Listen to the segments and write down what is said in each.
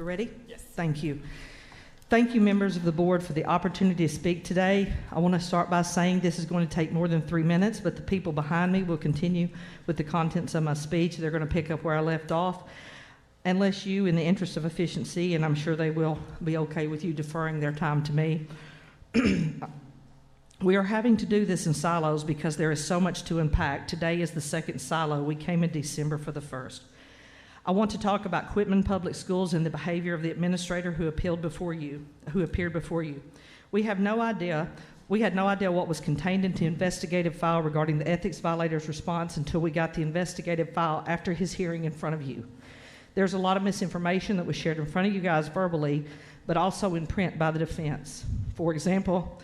You ready? Yes. Thank you. Thank you, members of the board, for the opportunity to speak today. I want to start by saying this is going to take more than 3 minutes, but the people behind me will continue with the contents of my speech. They're going to pick up where I left off, unless you, in the interest of efficiency, and I'm sure they will be okay with you deferring their time to me. We are having to do this in silos because there is so much to unpack. Today is the second silo. We came in December for the first. I want to talk about Quitman Public Schools and the behavior of the administrator who appeared before you. We had no idea what was contained in the investigative file regarding the ethics violator's response until we got the investigative file after his hearing in front of you. There's a lot of misinformation that was shared in front of you guys verbally, but also in print by the defense. For example,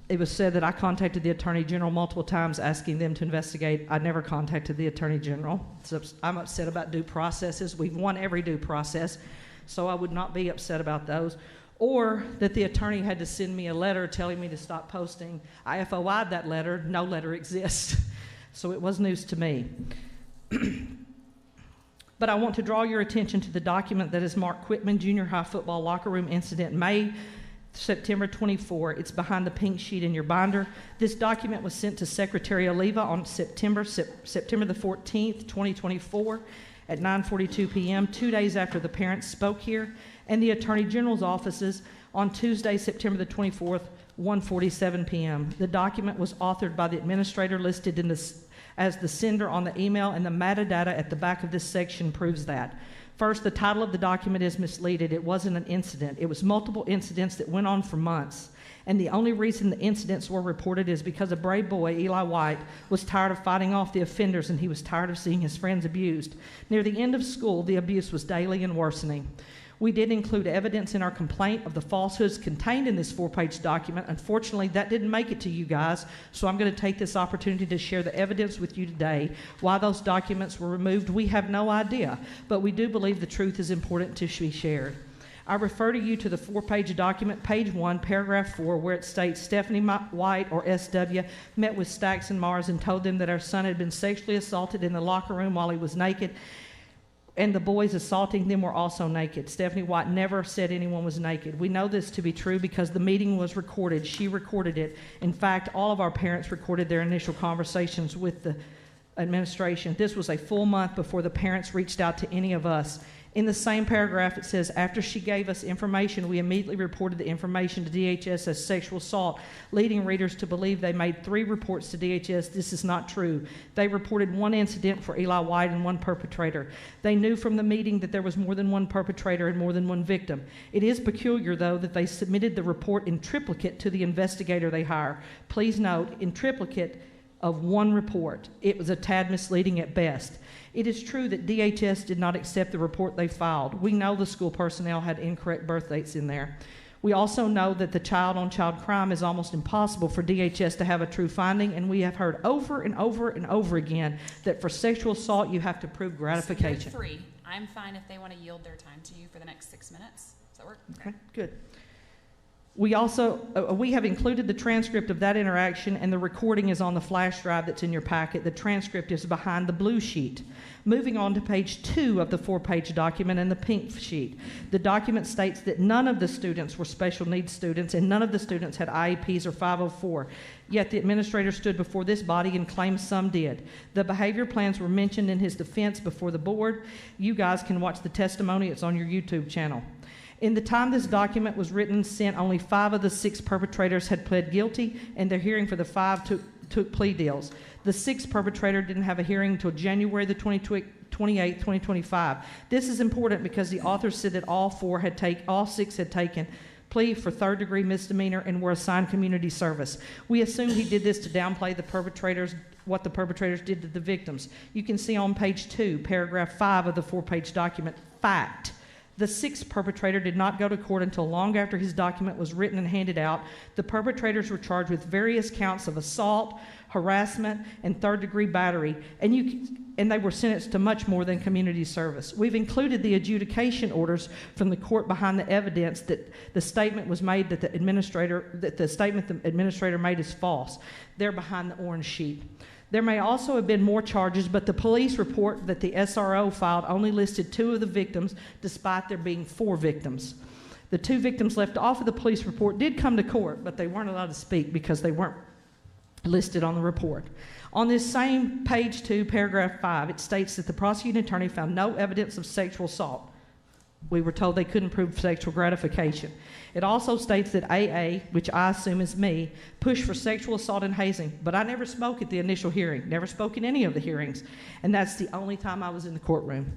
it was said that I contacted the Attorney General multiple times asking them to investigate. I never contacted the Attorney General. So I'm upset about due processes. We've won every due process, so I would not be upset about those. Or that the attorney had to send me a letter telling me to stop posting. I FOI'd that letter. No letter exists. So it was news to me. But I want to draw your attention to the document that is marked Quitman Junior High Football Locker Room Incident, September 24. It's behind the pink sheet in your binder. This document was sent to Secretary Oliva on September the 14th, 2024 at 9:42 p.m., 2 days after the parents spoke here, and the Attorney General's offices on Tuesday, September the 24th, 1:47 p.m. The document was authored by the administrator listed as the sender on the email, and the metadata at the back of this section proves that. First, the title of the document is misleading. It wasn't an incident. It was multiple incidents that went on for months. And the only reason the incidents were reported is because a brave boy, Eli White, was tired of fighting off the offenders, and he was tired of seeing his friends abused. Near the end of school, the abuse was daily and worsening. We did include evidence in our complaint of the falsehoods contained in this 4-page document. Unfortunately, that didn't make it to you guys, so I'm going to take this opportunity to share the evidence with you today. Why those documents were removed, we have no idea, but we do believe the truth is important to be shared. I refer to you to the 4-page document, page 1, paragraph 4, where it states Stephanie White, or SW, met with Stacks and Mars and told them that our son had been sexually assaulted in the locker room while he was naked, and the boys assaulting them were also naked. Stephanie White never said anyone was naked. We know this to be true because the meeting was recorded. She recorded it. In fact, all of our parents recorded their initial conversations with the administration. This was a full month before the parents reached out to any of us. In the same paragraph, it says, after she gave us information, we immediately reported the information to DHS as sexual assault, leading readers to believe they made 3 reports to DHS. This is not true. They reported 1 incident for Eli White and 1 perpetrator. They knew from the meeting that there was more than 1 perpetrator and more than 1 victim. It is peculiar, though, that they submitted the report in triplicate to the investigator they hire. Please note, in triplicate of 1 report. It was a tad misleading at best. It is true that DHS did not accept the report they filed. We know the school personnel had incorrect birth dates in there. We also know that the child-on-child crime is almost impossible for DHS to have a true finding, and we have heard over and over and over again that for sexual assault you have to prove gratification. So you're 3. I'm fine if they want to yield their time to you for the next 6 minutes. Does that work? Okay, good. We have included the transcript of that interaction, and the recording is on the flash drive that's in your packet. The transcript is behind the blue sheet. Moving on to page 2 of the 4-page document and the pink sheet. The document states that none of the students were special needs students and none of the students had IEPs or 504. Yet the administrator stood before this body and claimed some did. The behavior plans were mentioned in his defense before the board. You guys can watch the testimony. It's on your YouTube channel. In the time this document was written and sent, only 5 of the 6 perpetrators had pled guilty, and their hearing for the 5 took plea deals. The 6th perpetrator didn't have a hearing until January the 28th, 2025. This is important because the author said that all 6 had taken plea for 3rd-degree misdemeanor and were assigned community service. We assume he did this to downplay what the perpetrators did to the victims. You can see on page 2, paragraph 5 of the 4-page document, fact. The 6th perpetrator did not go to court until long after his document was written and handed out. The perpetrators were charged with various counts of assault, harassment, and 3rd-degree battery, and they were sentenced to much more than community service. We've included the adjudication orders from the court behind the evidence that the statement was made that the statement the administrator made is false. They're behind the orange sheet. There may also have been more charges, but the police report that the SRO filed only listed 2 of the victims, despite there being 4 victims. The 2 victims left off of the police report did come to court, but they weren't allowed to speak because they weren't listed on the report. On this same page 2, paragraph 5, it states that the prosecuting attorney found no evidence of sexual assault. We were told they couldn't prove sexual gratification. It also states that AA, which I assume is me, pushed for sexual assault and hazing, but I never spoke at the initial hearing, never spoke in any of the hearings, and that's the only time I was in the courtroom.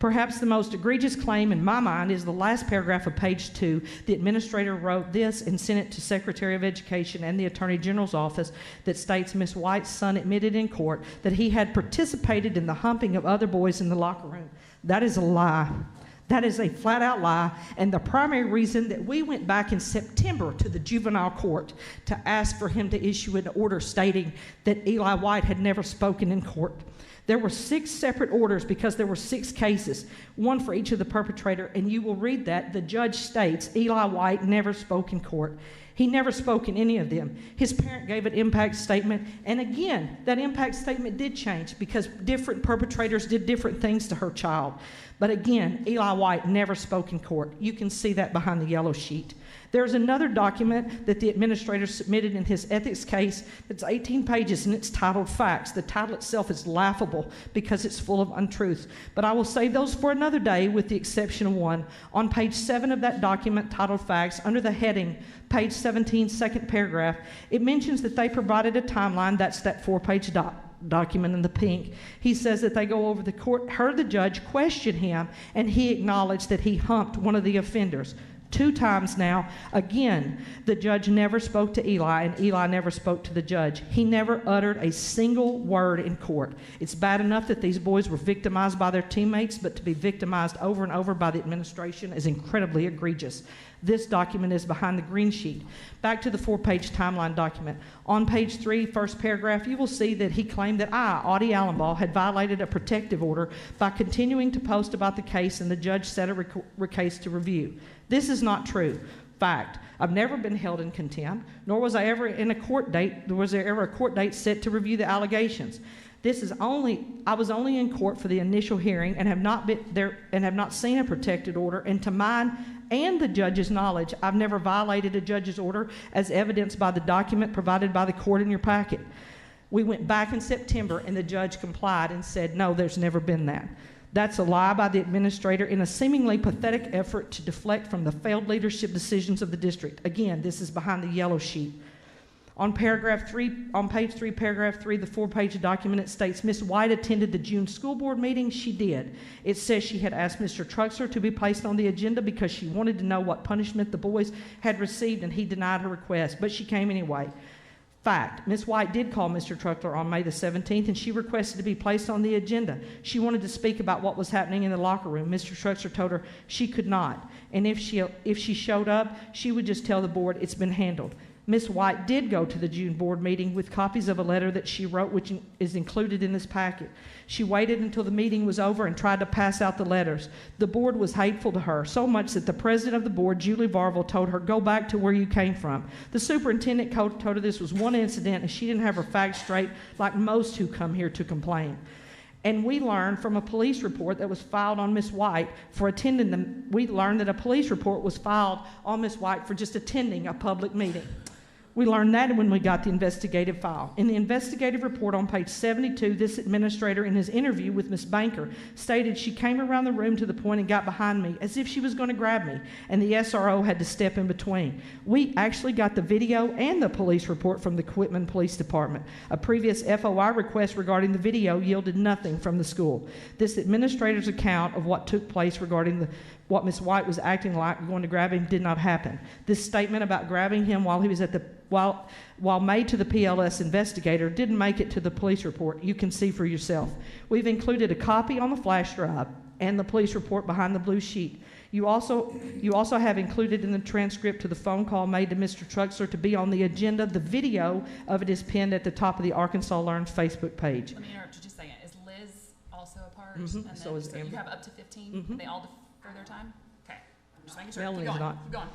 Perhaps the most egregious claim in my mind is the last paragraph of page 2. The administrator wrote this and sent it to Secretary of Education and the Attorney General's office that states Ms. White's son admitted in court that he had participated in the humping of other boys in the locker room. That is a lie. That is a flat-out lie, and the primary reason that we went back in September to the juvenile court to ask for him to issue an order stating that Eli White had never spoken in court. There were 6 separate orders because there were 6 cases, 1 for each of the perpetrator, and you will read that. The judge states Eli White never spoke in court. He never spoke in any of them. His parent gave an impact statement, and again, that impact statement did change because different perpetrators did different things to her child. But again, Eli White never spoke in court. You can see that behind the yellow sheet. There's another document that the administrator submitted in his ethics case that's 18 pages, and it's titled Facts. The title itself is laughable because it's full of untruths. But I will save those for another day with the exception of one. On page 7 of that document titled Facts, under the heading, page 17, second paragraph, it mentions that they provided a timeline. That's that 4-page document in the pink. He says that they go over the court, heard the judge question him, and he acknowledged that he humped one of the offenders. 2 times now. Again, the judge never spoke to Eli, and Eli never spoke to the judge. He never uttered a single word in court. It's bad enough that these boys were victimized by their teammates, but to be victimized over and over by the administration is incredibly egregious. This document is behind the green sheet. Back to the 4-page timeline document. On page 3, first paragraph, you will see that he claimed that I, Audie Alumbaugh, had violated a protective order by continuing to post about the case, and the judge set a case to review. This is not true. Fact, I've never been held in contempt, nor was I ever in a court date, was there ever a court date set to review the allegations. I was only in court for the initial hearing and have not been there and have not seen a protected order, and to mine and the judge's knowledge, I've never violated a judge's order as evidenced by the document provided by the court in your packet. We went back in September and the judge complied and said, no, there's never been that. That's a lie by the administrator in a seemingly pathetic effort to deflect from the failed leadership decisions of the district. Again, this is behind the yellow sheet. On page 3, paragraph 3, the 4-page document, it states, Ms. White attended the June school board meeting. She did. It says she had asked Mr. Truxler to be placed on the agenda because she wanted to know what punishment the boys had received, and he denied her request, but she came anyway. Fact, Ms. White did call Mr. Truxler on May the 17th, and she requested to be placed on the agenda. She wanted to speak about what was happening in the locker room. Mr. Truxler told her she could not, and if she showed up, she would just tell the board it's been handled. Ms. White did go to the June board meeting with copies of a letter that she wrote, which is included in this packet. She waited until the meeting was over and tried to pass out the letters. The board was hateful to her, so much that the president of the board, Julie Varvel, told her, go back to where you came from. The superintendent told her this was one incident and she didn't have her facts straight like most who come here to complain. And we learned from a police report that was filed on Ms. White for attending them. We learned that a police report was filed on Ms. White for just attending a public meeting. We learned that when we got the investigative file. In the investigative report on page 72, this administrator in his interview with Ms. Banker stated she came around the room to the point and got behind me as if she was going to grab me, and the SRO had to step in between. We actually got the video and the police report from the Quitman Police Department. A previous FOI request regarding the video yielded nothing from the school. This administrator's account of what took place regarding what Ms. White was acting like going to grab him did not happen. This statement about grabbing him while he was while made to the PLS investigator didn't make it to the police report. You can see for yourself. We've included a copy on the flash drive and the police report behind the blue sheet. You also have included in the transcript to the phone call made to Mr. Truxler to be on the agenda. The video of it is pinned at the top of the Arkansas Learns Facebook page. Let me interrupt you just a second. Is Liz also a part? Mm-hmm. And So is Amber. you have up to 15? Mm-hmm. They all defer their time? Okay. Just making sure. Melanie's Keep going. not. Keep going.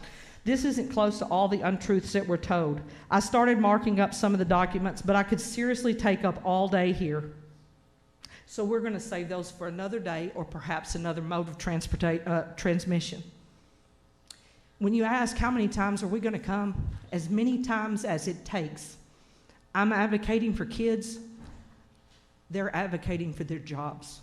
This isn't close to all the untruths that were told. I started marking up some of the documents, but I could seriously take up all day here. So we're going to save those for another day, or perhaps another mode of transmission. When you ask how many times are we going to come, as many times as it takes. I'm advocating for kids. They're advocating for their jobs.